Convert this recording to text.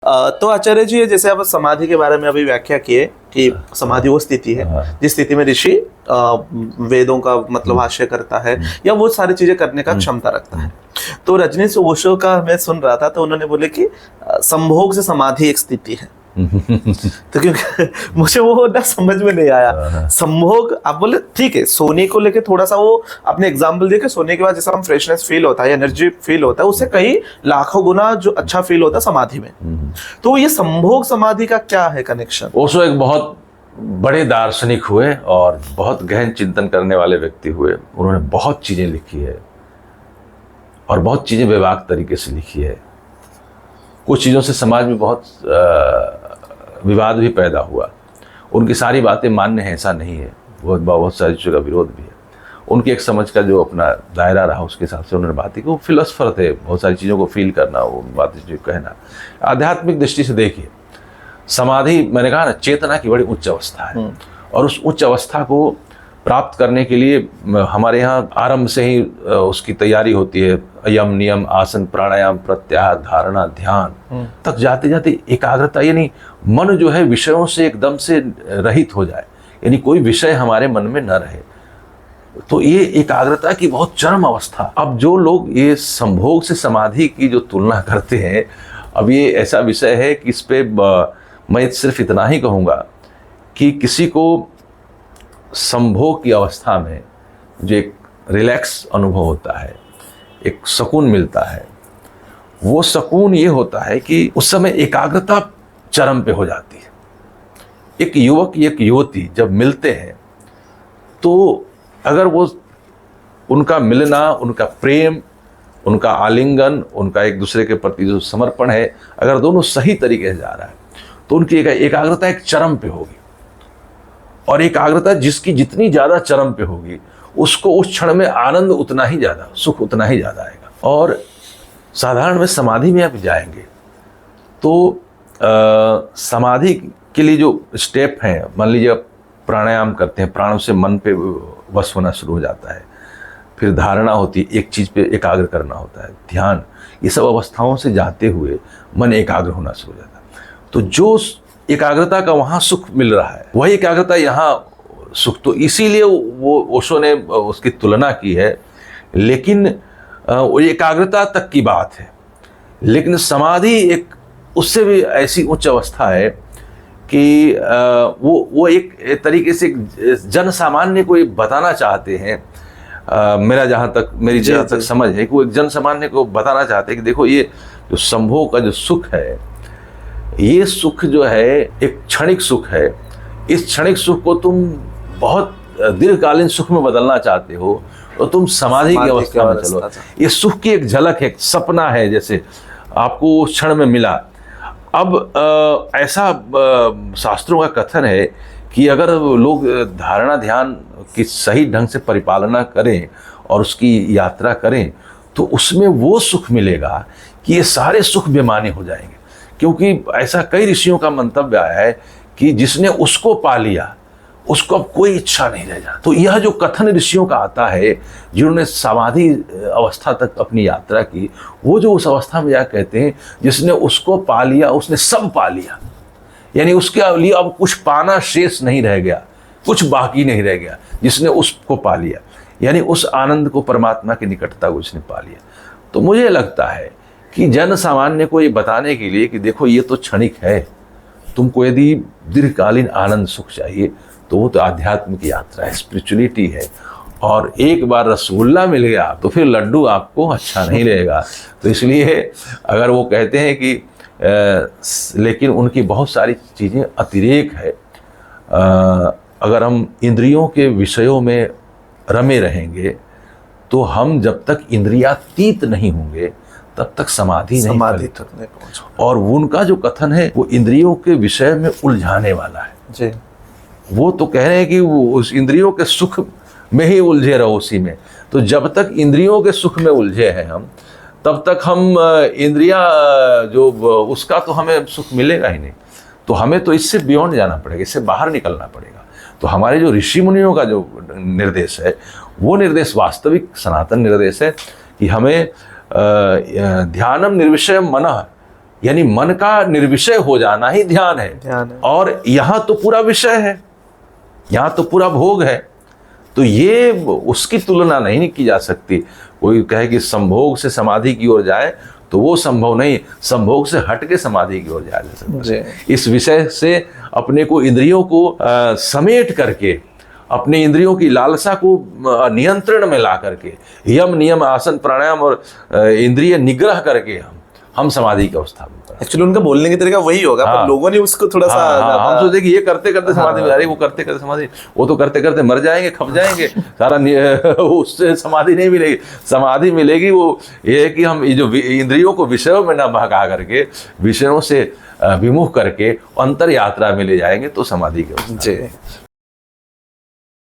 तो आचार्य जी, जैसे आप समाधि के बारे में अभी व्याख्या किए कि समाधि वो स्थिति है जिस स्थिति में ऋषि वेदों का मतलब भाष्य करता है या वो सारी चीजें करने का क्षमता रखता है। तो रजनीश ओशो का मैं सुन रहा था, तो उन्होंने बोले कि संभोग से समाधि एक स्थिति है। तो क्योंकि मुझे वो ना समझ में नहीं आया संभोग। आप बोले ठीक है, सोने को लेके थोड़ा सा वो आपने एग्जांपल दिया कि सोने के बाद जैसा हम फ्रेशनेस फील होता है, एनर्जी फील होता है, उससे कई लाखों गुना जो अच्छा फील होता है समाधि में। तो ये संभोग समाधि का क्या है कनेक्शन? ओशो एक बहुत बड़े दार्शनिक हुए और बहुत गहन चिंतन करने वाले व्यक्ति हुए। उन्होंने बहुत चीजें लिखी है और बहुत चीजें बेबाक तरीके से लिखी है। कुछ चीज़ों से समाज में बहुत विवाद भी पैदा हुआ। उनकी सारी बातें मान्य हैं ऐसा नहीं है, बहुत सारी चीज़ों का विरोध भी है। उनकी एक समझ का जो अपना दायरा रहा उसके हिसाब से उन्होंने बातें की। वो फिलोसफर थे, बहुत सारी चीज़ों को फील करना, वो बातें कहना। आध्यात्मिक दृष्टि से देखिए, समाधि मैंने कहा ना, चेतना की बड़ी उच्च अवस्था है और उस उच्च अवस्था को प्राप्त करने के लिए हमारे यहाँ आरंभ से ही उसकी तैयारी होती है। यम नियम आसन प्राणायाम प्रत्याहार धारणा ध्यान तक जाते जाते एकाग्रता, यानी मन जो है विषयों से एकदम से रहित हो जाए, यानी कोई विषय हमारे मन में न रहे। तो ये एकाग्रता की बहुत चरम अवस्था। अब जो लोग ये संभोग से समाधि की जो तुलना करते हैं, अब ये ऐसा विषय है कि इस पे मैं सिर्फ इतना ही कहूँगा कि किसी को संभोग की अवस्था में जो एक रिलैक्स अनुभव होता है, एक सुकून मिलता है, वो सुकून ये होता है कि उस समय एकाग्रता चरम पे हो जाती है। एक युवक एक युवती जब मिलते हैं तो अगर वो उनका मिलना, उनका प्रेम, उनका आलिंगन, उनका एक दूसरे के प्रति जो समर्पण है, अगर दोनों सही तरीके से जा रहा है तो उनकी एकाग्रता एक चरम पे होगी। और एकाग्रता जिसकी जितनी ज़्यादा चरम पे होगी, उसको उस क्षण में आनंद उतना ही ज़्यादा, सुख उतना ही ज़्यादा आएगा। और साधारण में समाधि में आप जाएंगे तो समाधि के लिए जो स्टेप हैं, मान लीजिए आप प्राणायाम करते हैं, प्राणों से मन पे वश होना शुरू हो जाता है, फिर धारणा होती है, एक चीज़ पे एकाग्र करना होता है, ध्यान, ये सब अवस्थाओं से जाते हुए मन एकाग्र होना शुरू हो जाता है। तो जो एकाग्रता का वहाँ सुख मिल रहा है, वही एकाग्रता यहाँ सुख। तो इसीलिए वो ओशो ने उसकी तुलना की है। लेकिन वो एकाग्रता तक की बात है, लेकिन समाधि एक उससे भी ऐसी उच्च अवस्था है कि वो एक तरीके से जन सामान्य को ये बताना चाहते हैं। मेरी जहाँ तक समझ है कि वो एक जन सामान्य को बताना चाहते हैं कि देखो, ये जो संभोग का जो सुख है, ये सुख जो है एक क्षणिक सुख है। इस क्षणिक सुख को तुम बहुत दीर्घकालीन सुख में बदलना चाहते हो तो तुम समाधि की अवस्था में चलो। ये सुख की एक झलक है, एक सपना है, जैसे आपको उस क्षण में मिला। अब ऐसा शास्त्रों का कथन है कि अगर लोग धारणा ध्यान की सही ढंग से परिपालना करें और उसकी यात्रा करें तो उसमें वो सुख मिलेगा कि ये सारे सुख बेमाने हो जाएंगे। क्योंकि ऐसा कई ऋषियों का मंतव्य आया है कि जिसने उसको पा लिया उसको अब कोई इच्छा नहीं रह जाती। तो यह जो कथन ऋषियों का आता है, जिन्होंने समाधि अवस्था तक अपनी यात्रा की, वो जो उस अवस्था में जा कहते हैं जिसने उसको पा लिया उसने सब पा लिया, यानी उसके लिए अब कुछ पाना शेष नहीं रह गया, कुछ बाकी नहीं रह गया। जिसने उसको पा लिया यानी उस आनंद को, परमात्मा की निकटता को उसने पा लिया। तो मुझे लगता है कि जन सामान्य को ये बताने के लिए कि देखो ये तो क्षणिक है, तुमको यदि दीर्घकालीन आनंद सुख चाहिए तो वो तो आध्यात्म की यात्रा है, स्पिरिचुअलिटी है। और एक बार रसगुल्ला मिल गया तो फिर लड्डू आपको अच्छा नहीं रहेगा। तो इसलिए अगर वो कहते हैं कि लेकिन उनकी बहुत सारी चीज़ें अतिरेक है। अगर हम इंद्रियों के विषयों में रमे रहेंगे तो हम जब तक इंद्रियातीत नहीं होंगे तब तक समाधि तक नहीं पहुंच। और उनका जो कथन है वो इंद्रियों के विषय में उलझाने वाला है जी। वो तो कह रहे हैं कि वो उस इंद्रियों के सुख में ही उलझे रहो उसी में। तो जब तक इंद्रियों के सुख में उलझे हैं हम, तब तक हम इंद्रिया जो उसका तो हमें सुख मिलेगा ही नहीं। तो हमें तो इससे बियॉन्ड जाना पड़ेगा, इससे बाहर निकलना पड़ेगा। तो हमारे जो ऋषि मुनियों का जो निर्देश है, वो निर्देश वास्तविक सनातन निर्देश है कि हमें ध्यानम निर्विषय मनः यानी मन का निर्विषय हो जाना ही ध्यान है। ध्यान है। और यहाँ तो पूरा विषय है, यहाँ तो पूरा भोग है, तो ये उसकी तुलना नहीं की जा सकती। कोई कहे कि संभोग से समाधि की ओर जाए, तो वो संभव नहीं, संभोग से हट के समाधि की ओर जाया जा सकता है। इस विषय से अपने को, इंद्रियों को समेट करके, अपने इंद्रियों की लालसा को नियंत्रण में ला करके, यम नियम आसन प्राणायाम और इंद्रिय निग्रह करके हम समाधि की अवस्था में। एक्चुअली उनका बोलने का तरीका वही होगा, पर लोगों ने उसको थोड़ा सा हम सोचते कि ये करते करते समाधि में जा रही है, वो करते करते समाधि, वो तो करते करते मर जाएंगे, खप जाएंगे सारा उससे समाधि नहीं मिलेगी। समाधि मिलेगी वो ये है कि हम ये जो इंद्रियों को विषयों में न बहका करके, विषयों से विमुख करके अंतर यात्रा में ले जाएंगे, तो समाधि की अवस्था।